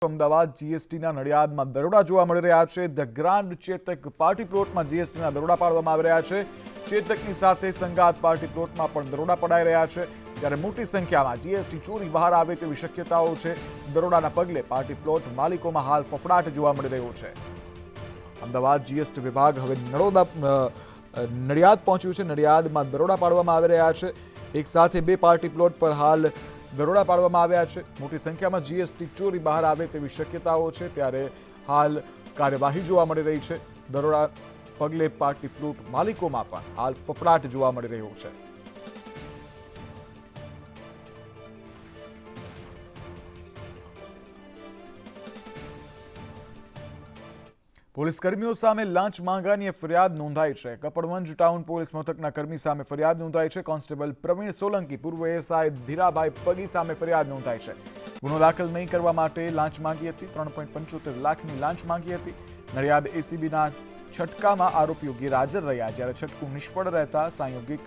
અમદાવાદ જીએસટીના નડિયાદમાં દરોડા જોવા મળી રહ્યા છે। ધ ગ્રાન્ડ ચેતક પાર્ટી પ્લોટમાં જીએસટીના દરોડા પાડવામાં આવી રહ્યા છે। ચેતકની સાથે સંગાત પાર્ટી પ્લોટમાં પણ દરોડા પડાઈ રહ્યા છે। ત્યારે મોટી સંખ્યામાં જીએસટી ચોરી બહાર આવે તેવી શક્યતાઓ છે। દરોડાના પગલે પાર્ટી પ્લોટ માલિકોમાં હાલ ફફડાટ જોવા મળી રહ્યો છે। અમદાવાદ જીએસટી વિભાગ હવે નડિયાદ પહોંચ્યું છે। નડિયાદમાં દરોડા પાડવામાં આવી રહ્યા છે। એક સાથે બે પાર્ટી પ્લોટ પર હાલ દરોડા પાડવામાં આવ્યા છે। મોટી સંખ્યામાં જીએસટી ચોરી બહાર આવે તેવી શક્યતાઓ છે। ત્યારે હાલ કાર્યવાહી જોવા મળી રહી છે। દરોડા પગલે પાર્ટી પ્લોટ માલિકોમાં પણ હાલ ફફડાટ જોવા મળી રહ્યો છે। પોલીસ કર્મીઓ સામે લાંચ માંગવાની ફરિયાદ નોંધાઈ છે। કપડવંજ ટાઉન પોલીસ મથકના કર્મી સામે ફરિયાદ નોંધાઈ છે। કોન્સ્ટેબલ પ્રવીણ સોલંકી પૂર્વ એએસઆઈ ધીરાભાઈ પગી સામે ફરિયાદ નોંધાઈ છે। ગુનો દાખલ નહીં કરવા માટે લાંચ માંગી હતી। 3.75 લાખની લાંચ માંગી હતી। નડિયાદ એસીબીના છટકામાં આરોપીઓ ગેરહાજર રહ્યા, જ્યારે છટકું નિષ્ફળ રહેતા સાંયોગિક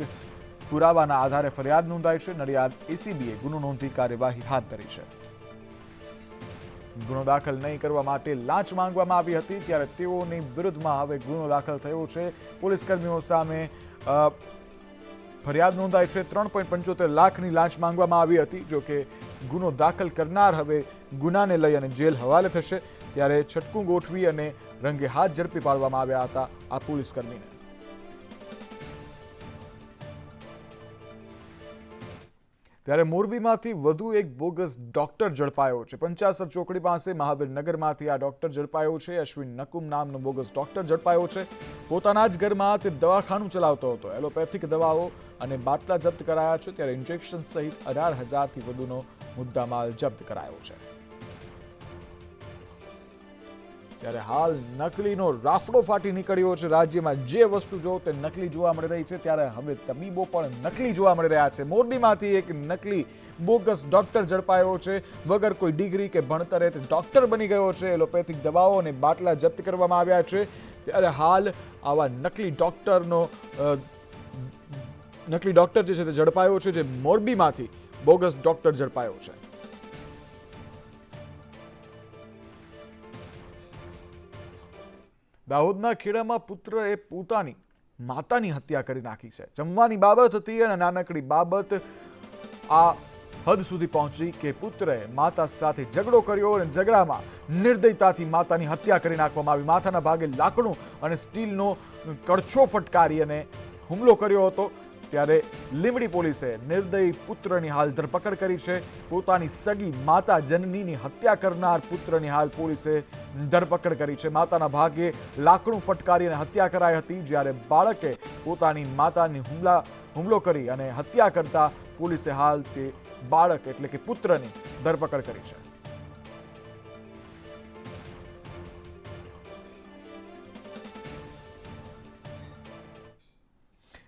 પુરાવાના આધારે ફરિયાદ નોંધાઈ છે। નડિયાદ એસીબીએ ગુનો નોંધી કાર્યવાહી હાથ ધરી છે। ગુનો દાખલ નહીં કરવા માટે લાંચ માંગવામાં આવી હતી, ત્યારે તેઓની વિરુદ્ધમાં હવે ગુનો દાખલ થયો છે। પોલીસ કર્મીઓ સામે ફરિયાદ નોંધાઈ છે। 3.75 લાખની લાંચ માંગવામાં આવી હતી। જો કે ગુનો દાખલ કરનાર હવે ગુનાને લઈ અને જેલ હવાલે થશે। ત્યારે છટકું ગોઠવી અને રંગે હાથ ઝડપી પાડવામાં આવ્યા હતા આ પોલીસ કર્મીને। ત્યારે મોરબીમાંથી વધુ એક બોગસ ડોક્ટર ઝડપાયો છે। 50 ચોકડી પાસે મહાવીરનગરમાંથી આ ડોક્ટર ઝડપાયો છે। અશ્વિન નકુમ નામનો બોગસ ડોક્ટર ઝડપાયો છે। પોતાના જ ઘરમાં તે દવાખાનું ચલાવતો હતો। એલોપેથિક દવાઓ અને બાટલા જપ્ત કરાયા છે। ત્યારે ઇન્જેક્શન સહિત 18,000થી વધુનો મુદ્દામાલ જપ્ત કરાયો છે। ત્યારે હાલ નકલીનો રાફડો ફાટી નીકળ્યો છે। રાજ્યમાં જે વસ્તુ જો તે નકલી જોવા મળી રહી છે, ત્યારે હવે તબીબો પણ નકલી જોવા મળી રહ્યા છે। મોરબીમાંથી એક નકલી બોગસ ડોક્ટર ઝડપાયો છે। વગર કોઈ ડિગ્રી કે ભણતરે તે ડોક્ટર બની ગયો છે। એલોપેથિક દવાઓ અને બાટલા જપ્ત કરવામાં આવ્યા છે। ત્યારે હાલ આવા નકલી ડોક્ટર જે છે તે ઝડપાયો છે, જે મોરબીમાંથી બોગસ ડોક્ટર ઝડપાયો છે। દાહોદના ખેડામાં પુત્રએ પોતાની માતાની હત્યા કરી નાખી છે। જમવાની બાબત હતી અને નાનકડી બાબત આ હદ સુધી પહોંચી કે પુત્રએ માતા સાથે ઝઘડો કર્યો અને ઝઘડામાં નિર્દયતાથી માતાની હત્યા કરી નાખવામાં આવી। માથાના ભાગે લાકડું અને સ્ટીલનો કડછો ફટકારી અને હુમલો કર્યો હતો। ત્યારે લીંબડી પોલીસે નિર્દયી પુત્રની હાલ ધરપકડ કરી છે। પોતાની સગી માતા જનનીની હત્યા કરનાર પુત્રની હાલ પોલીસે ધરપકડ કરી છે। માતાના ભાગે લાકડું ફટકારી અને હત્યા કરાઈ હતી, જ્યારે બાળકે પોતાની માતાની હુમલો કરી અને હત્યા કરતા પોલીસે હાલ તે બાળક એટલે કે પુત્રની ધરપકડ કરી છે।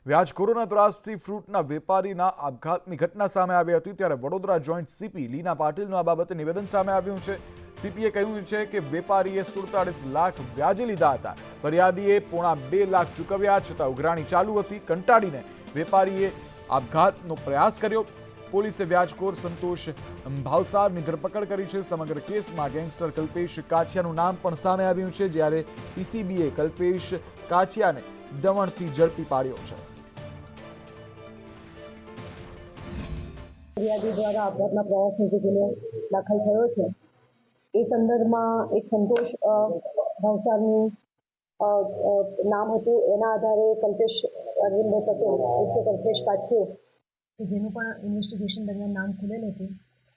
વ્યાજખોરોના ત્રાસથી ફ્રૂટના વેપારીના આપઘાતની ઘટના સામે આવી હતી। ત્યારે વડોદરા જોઈન્ટ સીપી લીના પાટીલનું આ બાબતે નિવેદન સામે આવ્યું છે। સીપીએ કહ્યું છે કે વેપારીએ 47 લાખ વ્યાજે લીધા હતા। ફરિયાદીએ પોણા 2 લાખ ચૂકવ્યા છતાં ઉઘરાણી ચાલુ હતી। કંટાળીને વેપારીએ આપઘાતનો પ્રયાસ કર્યો। પોલીસે વ્યાજખોર સંતોષ ભાવસારની ધરપકડ કરી છે। સમગ્ર કેસમાં ગેંગસ્ટર કલ્પેશ કાછિયાનું નામ પણ સામે આવ્યું છે, જ્યારે પીસીબીએ કલ્પેશ કાછિયાને દમણથી ઝડપી પાડ્યો છે। ફરિયાદી દ્વારા આપઘાતના પ્રયાસનો જે ગુનો દાખલ થયો છે, એ સંદર્ભમાં એક સંતોષ ભાવસારનું નામ હતું। એના આધારે કલ્પેશ અરવિંદ પટેલ એટલે કલ્પેશ કાછિયો, જેનું પણ ઇન્વેસ્ટિગેશન દરમિયાન નામ ખુલેલું હતું,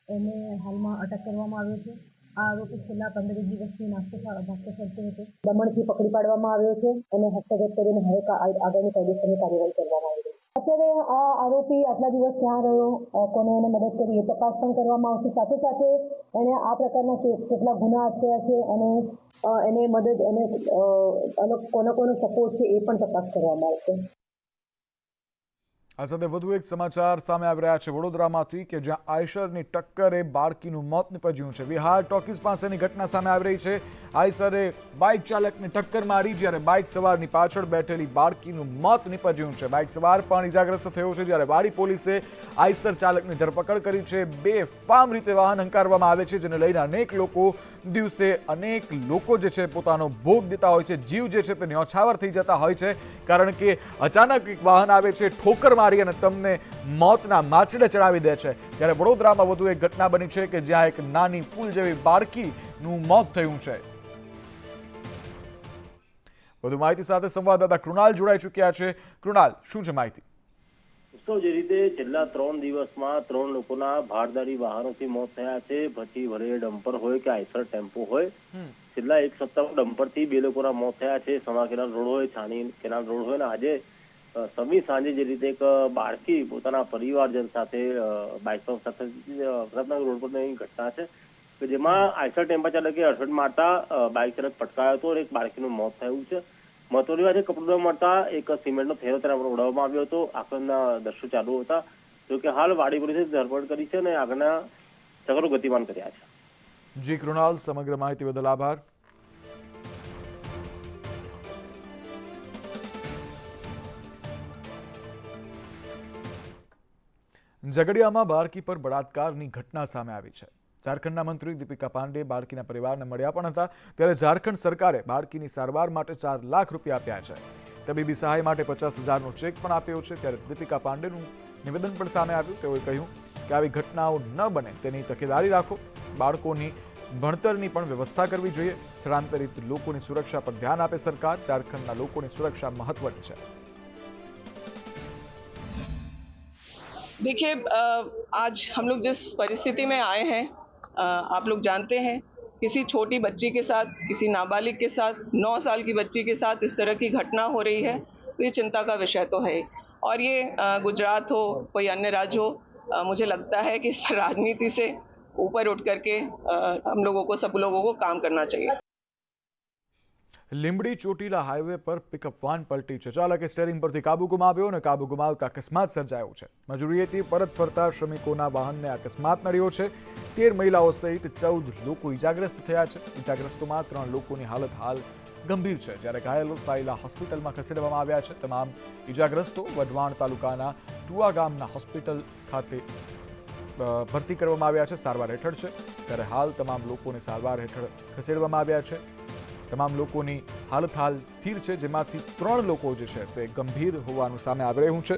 એને હાલમાં અટક કરવામાં આવ્યો છે। આ આરોપી છેલ્લા 15 દિવસથી નાસ્તો કરતો હતો। દમણથી પકડી પાડવામાં આવ્યો છે અને હસ્તગત કરીને હવે આગળની કાયદેસરની કાર્યવાહી કરવામાં આવી રહી છે। અત્યારે આ આરોપી આટલા દિવસ ક્યાં રહ્યો, કોને એને મદદ કરી, એ તપાસ પણ કરવામાં આવશે। સાથે સાથે એને આ પ્રકારના કેટલા ગુના આચર્યા છે અને એને મદદ કોનો સપોર્ટ છે એ પણ તપાસ કરવામાં આવશે। આ સાથે વધુ એક સમાચાર સામે આવી રહ્યા છે વડોદરામાંથી કે જ્યાં આઈશરની ટક્કરે બાળકીનું મોત નીપજ્યું છે. વિહાર ટોકીઝ પાસેની ઘટના સામે આવી રહી છે. આઈશરે બાઇક ચાલકને ટક્કર મારી જ્યારે બાઇક સવારની પાછળ બેઠેલી બાળકીનું મોત નીપજ્યું છે. બાઇક સવાર પણ ઇજાગ્રસ્ત થયો છે જ્યારે વાડી પોલીસે આઈશર ચાલકની ધરપકડ કરી છે. બેફામ રીતે વાહન હંકારવામાં આવે છે જેને લઈને અનેક લોકો જે છે પોતાનો ભોગ દેતા હોય છે. જીવ જે છે તે ન્યોછાવર થઈ જતા હોય છે કારણ કે અચાનક એક વાહન આવે છે, ઠોકર મારી અને તમને મોતના માછડે ચડાવી દે છે. ત્યારે વડોદરામાં વધુ એક ઘટના બની છે કે જ્યાં એક નાની ફૂલ જેવી બાળકીનું મોત થયું છે. વધુ માહિતી સાથે સંવાદદાતા કૃણાલ જોડાઈ ચૂક્યા છે. કૃણાલ, શું છે માહિતી? જે રીતે છેલ્લા 3 દિવસમાં 3 લોકોના ભારદારી વાહનોથી મોત થયા છે. પછી ભલે ડમ્પર હોય કે આઈસર ટેમ્પો હોય, છેલ્લા એક સપ્તાહમાં ડમ્પરથી 2 લોકોના મોત થયા છે. સમા કેનાલ રોડ હોય, છાણી કેનાલ રોડ હોય, ને આજે સમી સાંજે જે રીતે એક બાળકી પોતાના પરિવારજન સાથે બાઇક સાથે પ્રતાપનગર રોડ પરની ઘટના છે કે જેમાં આઈસર ટેમ્પો ચાલકે અડફેટ મારતા બાઇક ચાલક પટકાયો હતો અને એક બાળકીનું મોત થયું છે. મહત્વની વાત છે, કપડું મળતા એક સિમેન્ટનો થેલો તેના પર ઉડાવવામાં આવ્યો હતો. આગળના દ્રશ્યો ચાલુ હતા. જો કે હાલ વાડી પોલીસે ધરપકડ કરી છે અને આગળના ચક્રો ગતિમાન કર્યા છે. જી કૃણાલ, સમગ્ર માહિતી બદલ આભાર. ઝઘડિયામાં બાળકી પર બળાત્કારની ઘટના સામે આવી છે. ઝારખંડના મંત્રી દીપિકા પાંડે બાળકીના પરિવારને મળ્યા પણ હતા. ત્યારે ઝારખંડ સરકારે બાળકીની સારવાર માટે 4 લાખ રૂપિયા આપ્યા છે. તબીબી સહાય માટે 50,000નો ચેક પણ આપ્યો છે. ત્યારે દીપિકા પાંડેનું નિવેદન પણ સામે આવ્યું. તેઓએ કહ્યું કે આવી ઘટનાઓ ન બને તેની તકેદારી રાખો. બાળકોની ભણતરની પણ વ્યવસ્થા કરવી જોઈએ. સ્થળાંતરિત લોકોની સુરક્ષા પર ધ્યાન આપે સરકાર. ઝારખંડના લોકોની સુરક્ષા મહત્વની છે. देखिए, आज हम लोग जिस परिस्थिति में आए हैं, आप लोग जानते हैं, किसी छोटी बच्ची के साथ, किसी नाबालिग के साथ, 9 साल की बच्ची के साथ इस तरह की घटना हो रही है, तो ये चिंता का विषय तो है. और ये गुजरात हो, कोई अन्य राज्य हो, मुझे लगता है कि इस पर राजनीति से ऊपर उठ करके हम लोगों को, सब लोगों को काम करना चाहिए. લીંબડી ચોટીલા હાઈવે પર પિકઅપ વાન પલટી છે. ચાલકે સ્ટેરિંગ પરથી કાબુ ગુમાવ્યો અને કાબુ ગુમાવતા અકસ્માત સર્જાયો છે. મજૂરીએથી પરત ફરતા શ્રમિકોના વાહનને અકસ્માત નડ્યો છે. 13 મહિલાઓ સહિત 14 લોકો ઇજાગ્રસ્ત થયા છે. ઇજાગ્રસ્તોમાં 3 લોકોની હાલત હાલ ગંભીર છે જ્યારે ઘાયલો સાયલા હોસ્પિટલમાં ખસેડવામાં આવ્યા છે. તમામ ઇજાગ્રસ્તો વઢવાણ તાલુકાના ટુવા ગામના હોસ્પિટલ ખાતે ભરતી કરવામાં આવ્યા છે, સારવાર હેઠળ છે. ત્યારે હાલ તમામ લોકોને સારવાર હેઠળ ખસેડવામાં આવ્યા છે. તમામ લોકોની હાલત હાલ સ્થિર છે, જેમાંથી 3 લોકો જે છે તે ગંભીર હોવાનું સામે આવી રહ્યું છે.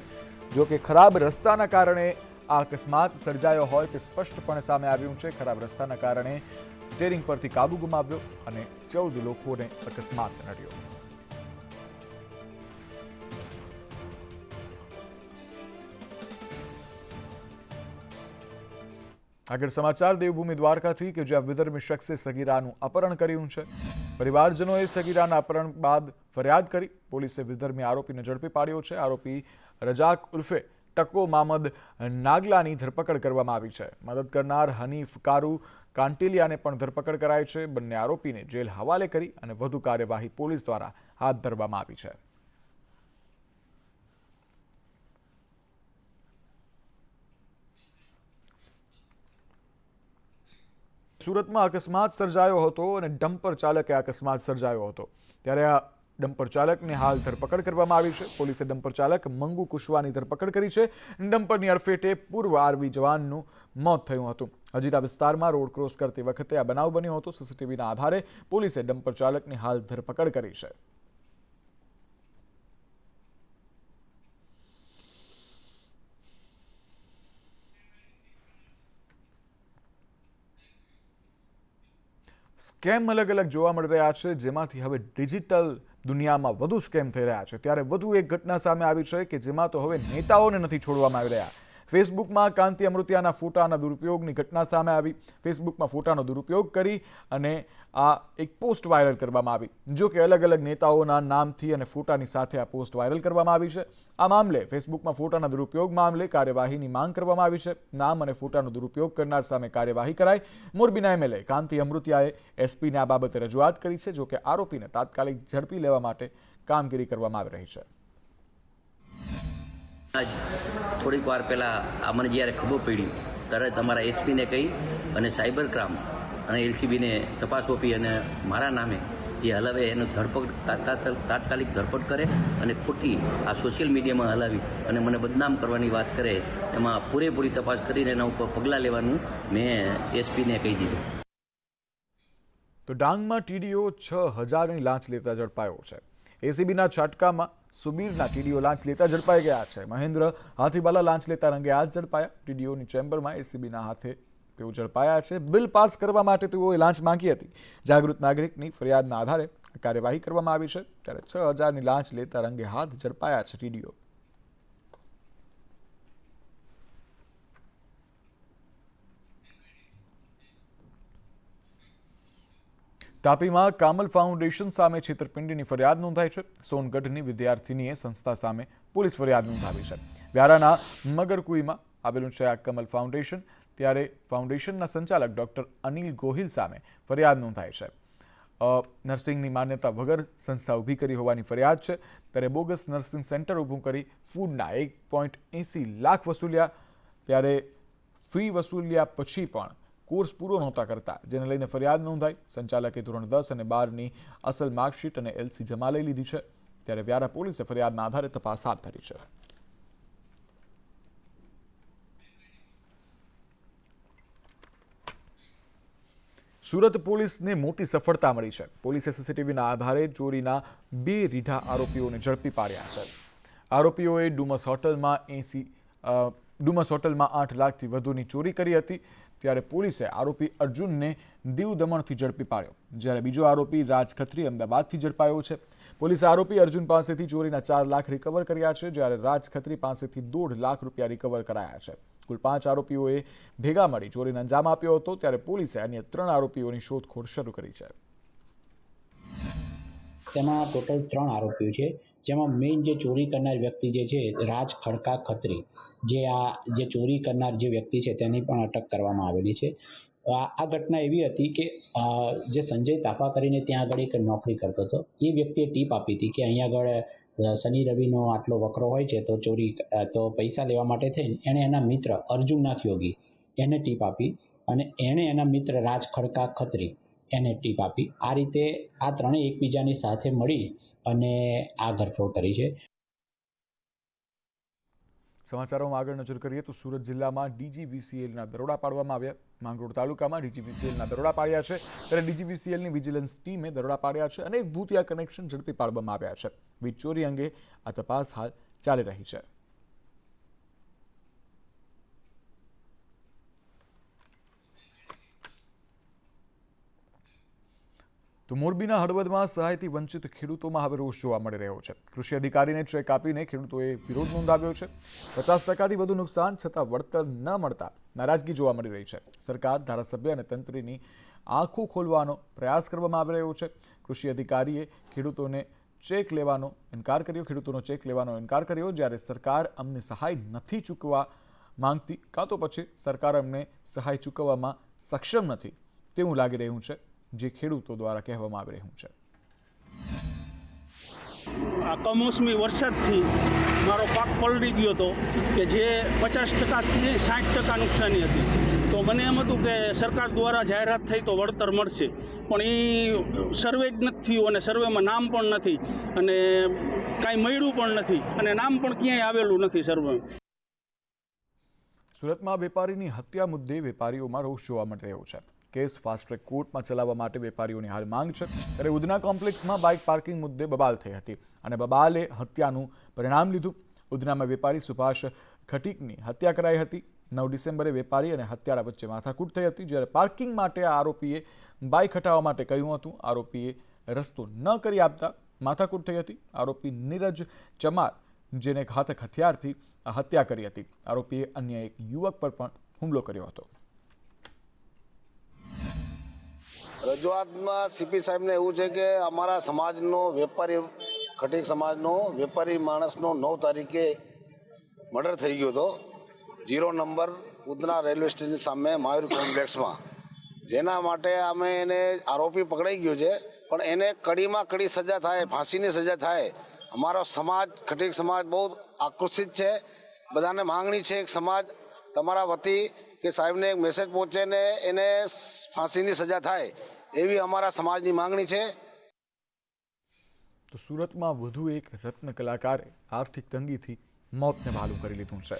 જો કે ખરાબ રસ્તાના કારણે આ અકસ્માત સર્જાયો હોય તે સ્પષ્ટપણે સામે આવ્યું છે. ખરાબ રસ્તાના કારણે સ્ટેરિંગ પરથી કાબુ ગુમાવ્યો અને 14 લોકોને અકસ્માત નડ્યો. આગળ સમાચાર દેવભૂમિ દ્વારકાથી કે જ્યાં વિધર્મી શખ્સે સગીરાનું અપહરણ કર્યું છે. પરિવારજનોએ સગીરાના અપહરણ બાદ ફરિયાદ કરી. પોલીસે વિધર્મી આરોપીને ઝડપી પાડ્યો છે. આરોપી રજાક ઉર્ફે ટકો મામદ નાગલાની ધરપકડ કરવામાં આવી છે. મદદ કરનાર હનીફ કારુ કાંટિલિયાને પણ ધરપકડ કરાઈ છે. બંને આરોપીને જેલ હવાલે કરી અને વધુ કાર્યવાહી પોલીસ દ્વારા હાથ ધરવામાં આવી છે. સુરતમાં અકસ્માત સર્જાયો હતો અને ડમ્પર ચાલકે અકસ્માત સર્જાયો હતો. ત્યારે આ ડમ્પર ચાલકની હાલ ધરપકડ કરવામાં આવી છે. પોલીસે ડમ્પર ચાલક મંગુ કુશવાની ધરપકડ કરી છે. ડમ્પરની અડફેટે પૂર્વ આર્મી જવાનનું મોત થયું હતું. હજીરા વિસ્તારમાં રોડ ક્રોસ કરતી વખતે આ બનાવ બન્યો હતો. સીસીટીવીના આધારે પોલીસે ડમ્પર ચાલકની હાલ ધરપકડ કરી છે. સ્કેમ અલગ અલગ જોવા મળી રહ્યા છે, જેમાંથી હવે ડિજિટલ દુનિયામાં વધુ સ્કેમ થઈ રહ્યા છે. ત્યારે વધુ એક ઘટના સામે આવી છે કે જેમાં તો હવે નેતાઓને નથી છોડવામાં આવી રહ્યા. ફેસબુકમાં કાંતિ અમૃતિયાના ફોટાના દુરુપયોગની ઘટના સામે આવી. ફેસબુકમાં ફોટાનો દુરુપયોગ કરી અને આ એક પોસ્ટ વાયરલ કરવામાં આવી. જો કે અલગ અલગ નેતાઓના નામથી અને ફોટાની સાથે આ પોસ્ટ વાયરલ કરવામાં આવી છે. આ મામલે ફેસબુકમાં ફોટાના દુરુપયોગ મામલે કાર્યવાહીની માંગ કરવામાં આવી છે. નામ અને ફોટાનો દુરુપયોગ કરનાર સામે કાર્યવાહી કરાય. મોરબીના એમએલએ કાંતિ અમૃતિયાએ એસપીને આ બાબતે રજૂઆત કરી છે. જો કે આરોપીને તાત્કાલિક ઝડપી લેવા માટે કામગીરી કરવામાં આવી રહી છે. આજ થોડીક વાર પહેલાં આ મને જ્યારે ખબર પડી તરત અમારા એસપીને કહી અને સાયબર ક્રાઇમ અને એલસીબીને તપાસ સોંપી અને મારા નામે એ હલાવે એનું તાત્કાલિક ધરપકડ કરે અને ખોટી આ સોશિયલ મીડિયામાં હલાવી અને મને બદનામ કરવાની વાત કરે, એમાં પૂરેપૂરી તપાસ કરીને એના ઉપર પગલાં લેવાનું મેં એસપીને કહી દીધું. તો ડાંગમાં ટીડીઓ 6,000ની લાંચ લેતા ઝડપાયો છે. એસીબીના છાટકામાં સુબીરના ટીડીઓ લાંચ લેતા ઝડપાઈ ગયા છે. મહેન્દ્ર હાથીવાલા લાંચ લેતા રંગે હાથ ઝડપાયા. ટીડીઓની ચેમ્બરમાં એસીબીના હાથે તેઓ ઝડપાયા છે. બિલ પાસ કરવા માટે તેઓએ લાંચ માંગી હતી. જાગૃત નાગરિકની ફરિયાદના આધારે કાર્યવાહી કરવામાં આવી છે. ત્યારે 6,000ની લાંચ લેતા રંગે હાથ ઝડપાયા છે ટીડીઓ. તાપીમાં કામલ ફાઉન્ડેશન સામે છેતરપિંડીની ફરિયાદ નોંધાઈ છે. સોનગઢની વિદ્યાર્થીનીએ સંસ્થા સામે પોલીસ ફરિયાદ નોંધાવી છે. વ્યારાના મગરકુઈમાં આવેલું છે આ કમલ ફાઉન્ડેશન. ત્યારે ફાઉન્ડેશનના સંચાલક ડોક્ટર અનિલ ગોહિલ સામે ફરિયાદ નોંધાઈ છે. નર્સિંગની માન્યતા વગર સંસ્થા ઊભી કરી હોવાની ફરિયાદ છે. ત્યારે બોગસ નર્સિંગ સેન્ટર ઊભું કરી ફૂડના 1.80 લાખ વસૂલ્યા. ત્યારે ફી વસૂલ્યા પછી પણ કોર્સ પૂરો નહોતા કરતા, જેને લઈને ફરિયાદ નોંધાઈ. સંચાલકે ધોરણ 10 અને 12ની અસલ માર્કશીટ અને એલસી જમા લઈ લીધી છે. ત્યારે વ્યારા પોલીસે ફરિયાદના આધારે તપાસ હાથ ધરી છે. સુરત પોલીસને મોટી સફળતા મળી છે. પોલીસે સીસીટીવીના આધારે ચોરીના 2 રીઢા આરોપીઓને ઝડપી પાડ્યા છે. આરોપીઓએ ડુમસ હોટલમાં 8 લાખથી વધુની ચોરી કરી હતી. ત્યારે પોલીસે આરોપી અર્જુનને દીવ દમણથી ઝડપી પાડ્યો, જ્યારે બીજો આરોપી રાજ ખત્રી અમદાવાદથી ઝડપાયો છે. પોલીસે આરોપી અર્જુન પાસેથી ચોરીના 4 લાખ રિકવર કર્યા છે, જ્યારે રાજ ખત્રી પાસેથી 1.5 લાખ રૂપિયા રિકવર કરાયા છે. કુલ 5 આરોપીઓએ ભેગા મળી ચોરીનો અંજામ આપ્યો હતો. ત્યારે પોલીસે અન્ય 3 આરોપીઓની શોધખોળ શરૂ કરી છે. તેમાં ટોટલ 3 આરોપીઓ છે, જેમાં મેઇન જે ચોરી કરનાર વ્યક્તિ જે છે રાજ ખડકા ખત્રી, જે ચોરી કરનાર જે વ્યક્તિ છે તેની પણ અટક કરવામાં આવેલી છે. આ ઘટના એવી હતી કે જે સંજય તાપા કરીને ત્યાં આગળ એક નોકરી કરતો હતો, એ વ્યક્તિએ ટીપ આપી હતી કે અહીંયા આગળ શનિ રવિનો આટલો વકરો હોય છે તો પૈસા લેવા માટે થઈને એણે એના મિત્ર અર્જુનનાથ યોગી એને ટીપ આપી અને એણે એના મિત્ર રાજ ખડકા ખત્રી એને ટીપ આપી. આ રીતે આ ત્રણેય એકબીજાની સાથે મળી અને આ ઘરફોડ કરી છે. સમાચારોમાં આગળ નજર કરીએ તો સુરત જિલ્લામાં ડીજીવીસીએલના દરોડા પાડવામાં આવ્યા. માંગરોળ તાલુકામાં ડીજીવીસીએલના દરોડા પાડ્યા છે. ત્યારે ડીજીવીસીએલની વિજિલન્સ ટીમે દરોડા પાડ્યા છે. અનેક ભૂતિયા કનેક્શન ઝડપી પાડવામાં આવ્યા છે. વીજ ચોરી અંગે આ તપાસ હાલ ચાલી રહી છે. તો મોરબીના હળવદમાં સહાયથી વંચિત ખેડૂતોમાં હવે રોષ જોવા મળી રહ્યો છે. કૃષિ અધિકારીને ચેક આપીને ખેડૂતોએ વિરોધ નોંધાવ્યો છે. 50%થી વધુ નુકસાન છતાં વળતર ન મળતા નારાજગી જોવા મળી રહી છે. સરકાર, ધારાસભ્ય અને તંત્રની આંખો ખોલવાનો પ્રયાસ કરવામાં આવી રહ્યો છે. કૃષિ અધિકારીએ ખેડૂતોનો ચેક લેવાનો ઇનકાર કર્યો. જ્યારે સરકાર અમને સહાય નથી ચૂકવવા માંગતી, કાં તો પછી સરકાર અમને સહાય ચૂકવવામાં સક્ષમ નથી તેવું લાગી રહ્યું છે, જે ખેડૂતો દ્વારા કહેવામાં આવી રહ્યું છે. આ કમોસમી વરસાદથી મારો પાક પલળી ગયો હતો કે જે 50%થી 60% નુકસાની હતી. તો મને એમ હતું કે સરકાર દ્વારા જાહેરાત થઈ તો વળતર મળશે, પણ એ સર્વે જ નથી થયું અને સર્વેમાં નામ પણ નથી અને કાંઈ મળ્યું પણ નથી અને નામ પણ ક્યાંય આવેલું નથી સર્વેમાં. સુરતમાં વેપારીની હત્યા મુદ્દે વેપારીઓમાં રોષ જોવા મળી રહ્યો છે. કેસ ફાસ્ટ ટ્રેક કોર્ટમાં ચલાવવા માટે વેપારીઓની હાલ માંગ છે. ત્યારે ઉધના કોમ્પ્લેક્સમાં બાઇક પાર્કિંગ મુદ્દે બબાલ થઈ હતી અને બબાલે હત્યાનું પરિણામ લીધું. ઉધનામાં વેપારી સુભાષ ખટીકની હત્યા કરાઈ હતી. 9 ડિસેમ્બરે વેપારી અને હત્યારા વચ્ચે માથાકૂટ થઈ હતી, જ્યારે પાર્કિંગ માટે આરોપીએ બાઇક હટાવવા માટે કહ્યું હતું. આરોપીએ રસ્તો ન કરી આપતા માથાકૂટ થઈ હતી. આરોપી નીરજ ચમાર, જેને ઘાતક હથિયારથી હત્યા કરી હતી. આરોપીએ અન્ય એક યુવક પર પણ હુમલો કર્યો હતો. રજૂઆતમાં સીપી સાહેબને એવું છે કે અમારા સમાજનો વેપારી ખટીક સમાજનો વેપારી માણસનો 9 તારીખે મર્ડર થઈ ગયો હતો 0 નંબર ઉધના રેલવે સ્ટેશન સામે મયુર કોમ્પ્લેક્સમાં, જેના માટે અમે એને આરોપી પકડાઈ ગયો છે, પણ એને કડીમાં કડી સજા થાય, ફાંસીની સજા થાય. અમારો સમાજ ખટીક સમાજ બહુ આક્રોશિત છે બધાને માંગણી છે એક સમાજ તમારા વતી કે સાહેબને એક મેસેજ પહોંચે ને એને ફાંસીની સજા થાય એવી અમારા સમાજની માંગણી છે. તો સુરતમાં વધુ એક રત્ન કલાકારે આર્થિક તંગીથી મોતને વહાલું કરી લીધું છે.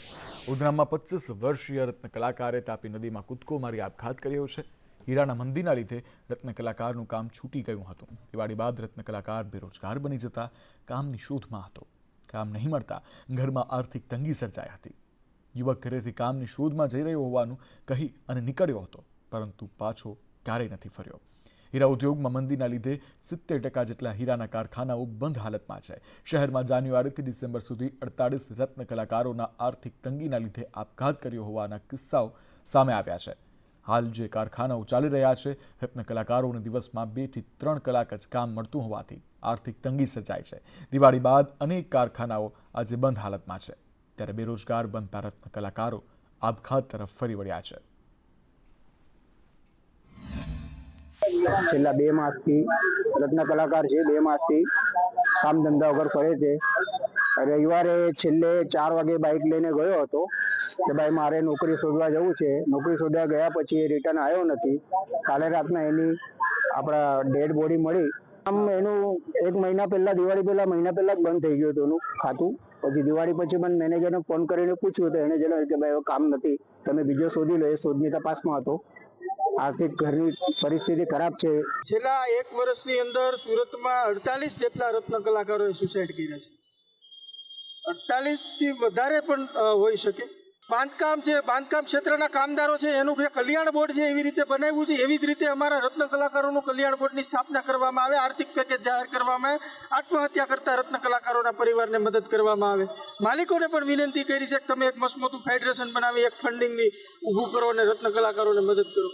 ઉધનામાં 25 વર્ષીય રત્ન કલાકારે તાપી નદીમાં કૂદકો મારી આપઘાત કર્યો છે. હીરાના મંદીના લીધે રત્ન કલાકારનું કામ છૂટી ગયું હતું. દિવાળી બાદ રત્ન કલાકાર બેરોજગાર બની જતા કામની શોધમાં હતો. કામ નહીં મળતા ઘરમાં આર્થિક તંગી સર્જાઈ હતી. યુવક ઘરેથી કામની શોધમાં જઈ રહ્યો હોવાનું કહી અને નીકળ્યો હતો, પરંતુ પાછો ક્યારેય નથી ફર્યો. હીરા ઉદ્યોગમાં મંદીના લીધે 70% જેટલા હીરાના કારખાનાઓ બંધ હાલતમાં છે. શહેરમાં જાન્યુઆરીથી ડિસેમ્બર સુધી 48 રત્ન કલાકારોના આર્થિક તંગીના લીધે આપઘાત કર્યો હોવાના કિસ્સાઓ સામે આવ્યા છે. હાલ જે કારખાનાઓ ચાલી રહ્યા છે, રત્ન કલાકારોને દિવસમાં 2 થી 3 કલાક જ કામ મળતું હોવાથી આર્થિક તંગી સર્જાય છે. દિવાળી બાદ અનેક કારખાનાઓ આજે બંધ હાલતમાં છે, ત્યારે બેરોજગાર બનતા રત્ન કલાકારો આપઘાત તરફ ફરી વળ્યા છે. છેલ્લા 2 માસથી રત્ન કલાકાર છે. 2 માસથી કામ ધંધા વગર ફરે છે. રવિવારે છેલ્લે 4 વાગે બાઇક લઈને ગયો હતો કે ભાઈ મારે નોકરી શોધવા જવું છે. નોકરી શોધવા ગયા પછી એ રિટર્ન આવ્યો નથી. કાલે રાતના એની આપણા ડેડ બોડી મળી. આમ એનું 1 મહિના પહેલા, દિવાળી પહેલા મહિના પહેલા જ બંધ થઈ ગયું હતું એનું ખાતું. પછી દિવાળી પછી મને મેનેજરને ફોન કરીને પૂછ્યું તો એને જણાવ્યું કે ભાઈ કામ નથી, તમે બીજો શોધી લો. એ શોધની તપાસમાં હતો. આર્થિક ઘરની પરિસ્થિતિ ખરાબ છે. છેલ્લા 1 વર્ષની અંદર સુરતમાં 48 જેટલા રત્ન કલાકારોએ સુસાઇડ કર્યા છે. 48 થી વધારે પણ હોઈ શકે. બાંધકામ છે, બાંધકામ ક્ષેત્રના કામદારો છે, એનું જે કલ્યાણ બોર્ડ છે એવી રીતે બનાવ્યું છે, એવી જ રીતે અમારા રત્ન કલાકારોનું કલ્યાણ બોર્ડની સ્થાપના કરવામાં આવે, આર્થિક પેકેજ જાહેર કરવામાં આવે, આત્મહત્યા કરતા રત્ન કલાકારોના પરિવારને મદદ કરવામાં આવે. માલિકોને પણ વિનંતી કરી છે કે તમે એક મસમોટું ફેડરેશન બનાવી એક ફંડિંગની ઊભું કરો અને રત્ન કલાકારોને મદદ કરો.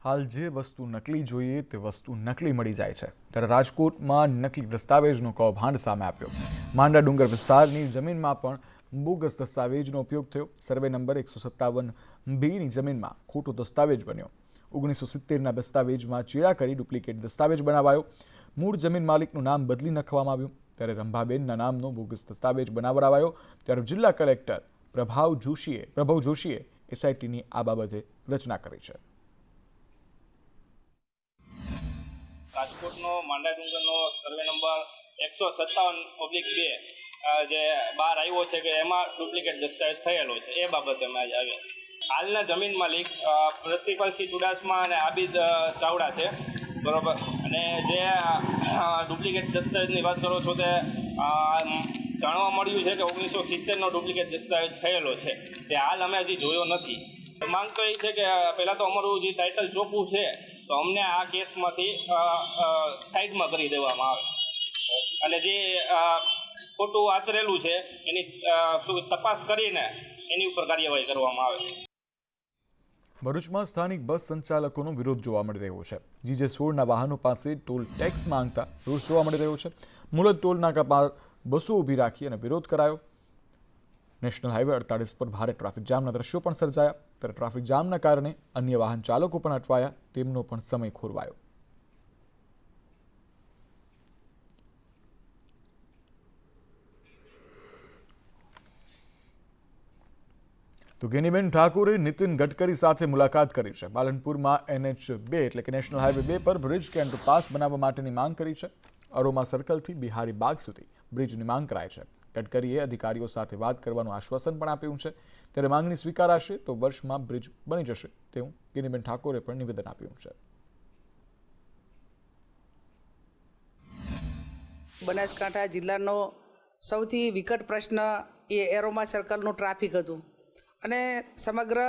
હાલ જે વસ્તુ નકલી જોઈએ તે વસ્તુ નકલી મળી જાય છે, ત્યારે રાજકોટમાં નકલી દસ્તાવેજનો કૌભાંડ સામે આવ્યો. માંડા ડુંગર વિસ્તારની જમીનમાં પણ બોગસ દસ્તાવેજનો ઉપયોગ થયો. સર્વે નંબર 157B જમીનમાં ખોટો દસ્તાવેજ બન્યો. 1970ના દસ્તાવેજમાં ચેડા કરી ડુપ્લિકેટ દસ્તાવેજ બનાવાયો. મૂળ જમીન માલિકનું નામ બદલી નાખવામાં આવ્યું, ત્યારે રંભાબેનના નામનો બોગસ દસ્તાવેજ બનાવડાવાયો. ત્યારે જિલ્લા કલેક્ટર પ્રભાવ જોશીએ એસઆઈટીની આ બાબતે રચના કરી છે. રાજકોટનો માંડા ડુંગરનો સર્વે નંબર 157/2 જે બહાર આવ્યો છે કે એમાં ડુપ્લિકેટ દસ્તાવેજ થયેલો છે, એ બાબતે અમે આજે આવ્યા છે. હાલના જમીન માલિક પ્રતિપાલસિંહ ચુડાસમા અને આબિદ ચાવડા છે, બરોબર. અને જે ડુપ્લિકેટ દસ્તાવેજની વાત કરો છો તે જાણવા મળ્યું છે કે 1970નો ડુપ્લિકેટ દસ્તાવેજ થયેલો છે, તે હાલ અમે હજી જોયો નથી. માંગ તો એ છે કે પહેલાં તો અમારું જે ટાઇટલ ચોખ્ખું છે તો અમને આ કેસમાંથી સાઈડમાં કરી દેવામાં આવે અને જે ખોટું આચરેલું છે એની તપાસ કરીને એની ઉપર કાર્યવાહી કરવામાં આવે. ભરૂચમાં સ્થાનિક બસ સંચાલકોનો વિરોધ જોવા મળી રહ્યો છે. GJ16ના વાહનો પાસે ટોલ ટેક્સ માંગતા રોષ જોવા મળી રહ્યો છે. મુલદ ટોલ નાકા પર બસો ઊભી રાખી અને વિરોધ કરાયો. નેશનલ હાઈવે 48 પર ભારે ટ્રાફિક જામના દ્રશ્યો પણ સર્જાયા. ત્યારે ટ્રાફિક જામના કારણે અન્ય વાહન ચાલકો પણ અટવાયા, તેમનો પણ સમય ખોરવાયો. તો ગેનીબેન ઠાકુરે નીતિન ગડકરી સાથે મુલાકાત કરી છે. પાલનપુરમાં NH2 એટલે કે નેશનલ હાઈવે 2 પર બ્રિજ કે અંડરપાસ બનાવવા માટેની માંગ કરી છે. અરોમા સર્કલથી બિહારી બાગ સુધી બ્રિજની માંગ કરાઈ છે. ગડકરીએ અધિકારીઓ સાથે વાત કરવાનું આશ્વાસન પણ આપ્યું છે. ત્યારે માંગણી સ્વીકારાશે તો વર્ષમાં બ્રિજ બની જશે તેવું ગેનીબેન ઠાકોરે પણ નિવેદન આપ્યું છે. બનાસકાંઠા જિલ્લાનો સૌથી વિકટ પ્રશ્ન એ એરોમા સર્કલનું ટ્રાફિક હતું અને સમગ્ર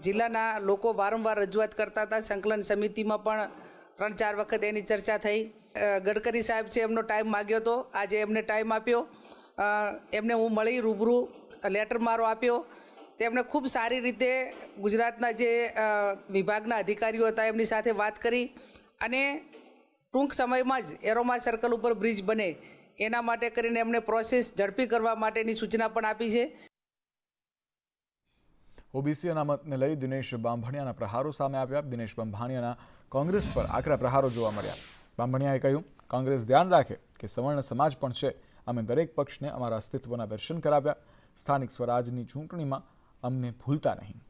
જિલ્લાના લોકો વારંવાર રજૂઆત કરતા હતા. સંકલન સમિતિમાં પણ 3-4 વખત એની ચર્ચા થઈ. ગડકરી સાહેબ છે એમનો ટાઈમ માગ્યો હતો, આજે એમને ટાઈમ આપ્યો. એમને હું મળી રૂબરૂ લેટર મારો આપ્યો. તેમણે ખૂબ સારી રીતે ગુજરાતના જે વિભાગના અધિકારીઓ હતા એમની સાથે વાત કરી અને ટૂંક સમયમાં જ એરોમા સર્કલ ઉપર બ્રિજ બને એના માટે કરીને એમણે પ્રોસેસ ઝડપી કરવા માટેની સૂચના પણ આપી છે. ઓબીસી અનામતને લઈ દિનેશ બાંભણિયાના પ્રહારો સામે આવ્યા. દિનેશ બાંભણિયાના કોંગ્રેસ પર આકરા પ્રહારો જોવા મળ્યા. બાંભણિયાએ કહ્યું, કોંગ્રેસ ધ્યાન રાખે કે સવર્ણ સમાજ પણ છે, અમે દરેક પક્ષને અમારા અસ્તિત્વના દર્શન કરાવ્યા. સ્થાનિક સ્વરાજની ચૂંટણીમાં અમને ભૂલતા નહીં.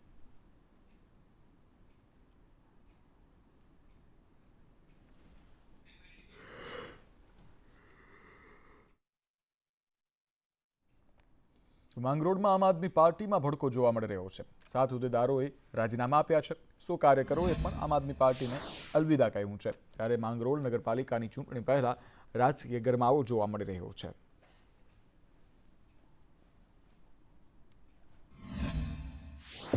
માંગરોળમાં આમ આદમી પાર્ટીમાં ભડકો જોવા મળી રહ્યો છે. 7 હોદ્દેદારોએ રાજીનામા આપ્યા છે. 100 કાર્યકરોએ પણ આમ આદમી પાર્ટીને અલવિદા કહ્યું છે. ત્યારે માંગરોળ નગરપાલિકાની ચૂંટણી પહેલા રાજકીય ગરમાવો જોવા મળી રહ્યો છે.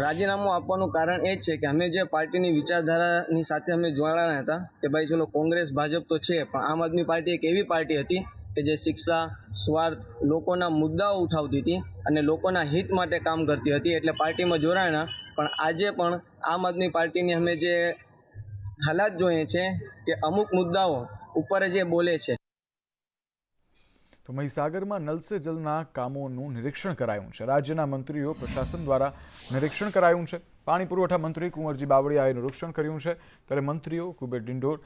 રાજીનામું આપવાનું કારણ એ જ છે કે અમે જે પાર્ટીની વિચારધારાની સાથે અમે જોડાણા હતા કે ભાઈ ચલો કોંગ્રેસ ભાજપ તો છે, પણ આમ આદમી પાર્ટી એક એવી પાર્ટી હતી કે જે શિક્ષા, સ્વાર્થ, લોકોના મુદ્દાઓ ઉઠાવતી હતી અને લોકોના હિત માટે કામ કરતી હતી. એટલે પાર્ટીમાં જોડાણા. પણ આજે પણ આમ આદમી પાર્ટીની અમે જે હાલાત જોઈએ છે કે અમુક મુદ્દાઓ ઉપર જે બોલે છે. તો મહીસાગરમાં નલ સે જલના કામોનું નિરીક્ષણ કરાયું છે. રાજ્યના મંત્રીઓ પ્રશાસન દ્વારા નિરીક્ષણ કરાયું છે. પાણી પુરવઠા મંત્રી કુંવરજી બાવળિયાએ નિરીક્ષણ કર્યું છે. ત્યારે મંત્રીઓ કુબેર ડિંડોર,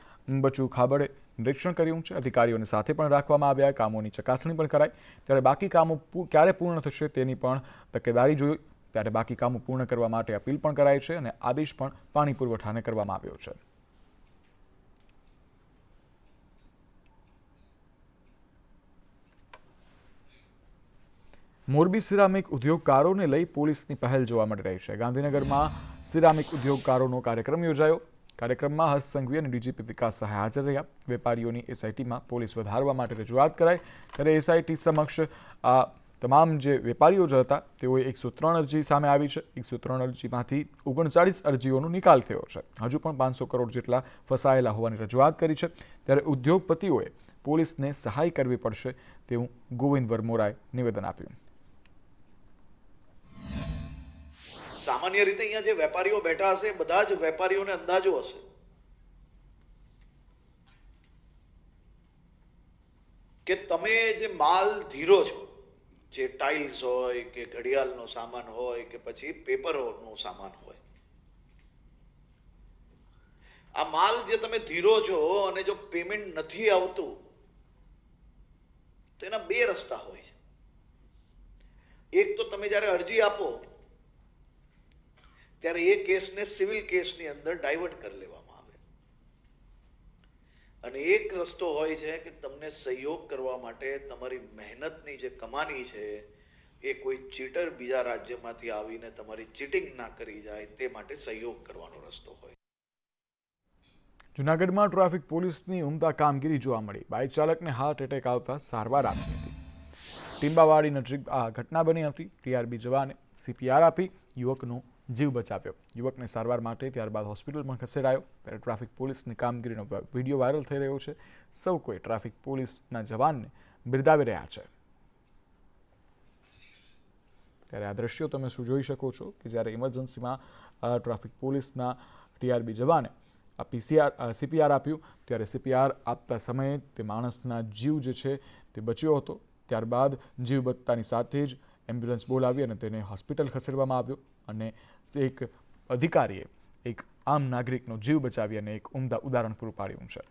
બચુ ખાબડે નિરીક્ષણ કર્યું છે. અધિકારીઓને સાથે પણ રાખવામાં આવ્યા. કામોની ચકાસણી પણ કરાઈ. ત્યારે બાકી કામો ક્યારે પૂર્ણ થશે તેની પણ તકેદારી જોઈ. ત્યારે બાકી કામો પૂર્ણ કરવા માટે અપીલ પણ કરાઈ છે અને આદેશ પણ પાણી પુરવઠાને કરવામાં આવ્યો છે. મોરબી સિરામિક ઉદ્યોગકારોને લઈ પોલીસની પહેલ જોવા મળી રહી છે. ગાંધીનગરમાં સિરામિક ઉદ્યોગકારોનો કાર્યક્રમ યોજાયો. કાર્યક્રમમાં હર્ષ સંઘવી અને ડીજીપી વિકાસ સહાય હાજર રહ્યા. વેપારીઓની એસઆઈટીમાં પોલીસ વધારવા માટે રજૂઆત કરાઈ. ત્યારે એસઆઈટી સમક્ષ આ તમામ જે વેપારીઓ જ હતા તેઓએ 103 અરજી સામે આવી છે. 103 અરજીમાંથી 39 અરજીઓનો નિકાલ થયો છે. હજુ પણ 500 કરોડ જેટલા ફસાયેલા હોવાની રજૂઆત કરી છે. ત્યારે ઉદ્યોગપતિઓએ પોલીસને સહાય કરવી પડશે તેવું ગોવિંદ વરમોરાએ નિવેદન આપ્યું. સામાન્ય રીતે અહીંયા જે વેપારીઓ બેઠા હશે બધા જ વેપારીઓને અંદાજો હશે કે તમે જે માલ ધીરો છો, જે ટાઇલ્સ હોય કે ઘડિયાળનો સામાન હોય કે પછી પેપરનો સામાન હોય, આ માલ જે તમે ધીરો છો અને જો પેમેન્ટ નથી આવતું તો એના બે રસ્તા હોય છે. એક તો તમે જ્યારે અરજી આપો ત્યારે એ કેસને સિવિલ કેસની અંદર ડાયવર્ટ કરી લેવામાં આવે, અને એક રસ્તો હોય છે કે તમને સહયોગ કરવા માટે તમારી મહેનતની જે કમાની છે એ કોઈ ચીટર બીજા રાજ્યમાંથી આવીને તમારી ચીટિંગ ના કરી જાય તે માટે સહયોગ કરવાનો રસ્તો હોય. જૂનાગઢમાં ટ્રાફિક પોલીસની ઉમદા કામગીરી જોવા મળી. બાઇક ચાલકને હાર્ટ એટેક આવતા સારવાર આપી હતી. ટીંબાવાડી નજીક આ ઘટના બની હતી. ટીઆરબી જવાને સીપીઆર આપી યુવકનો જીવ બચાવ્યો. યુવકને સારવાર માટે ત્યારબાદ હોસ્પિટલમાં ખસેડાયો. ત્યારે ટ્રાફિક પોલીસની કામગીરીનો વિડીયો વાયરલ થઈ રહ્યો છે. સૌ કોઈ ટ્રાફિક પોલીસના જવાનને બિરદાવી રહ્યા છે. ત્યારે આ દ્રશ્યો તમે શું જોઈ શકો છો કે જ્યારે ઇમરજન્સીમાં ટ્રાફિક પોલીસના ટીઆરબી જવાને આ સીપીઆર આપ્યું. ત્યારે સીપીઆર આપતા સમયે તે માણસના જીવ જે છે તે બચ્યો હતો. ત્યારબાદ જીવ બચતાની સાથે જ એમ્બ્યુલન્સ બોલાવી અને તેને હોસ્પિટલ ખસેડવામાં આવ્યો અને એક અધિકારીએ એક આમ નાગરિકનો જીવ બચાવી અને એક ઉમદા ઉદાહરણ પૂરું પાડ્યું છે.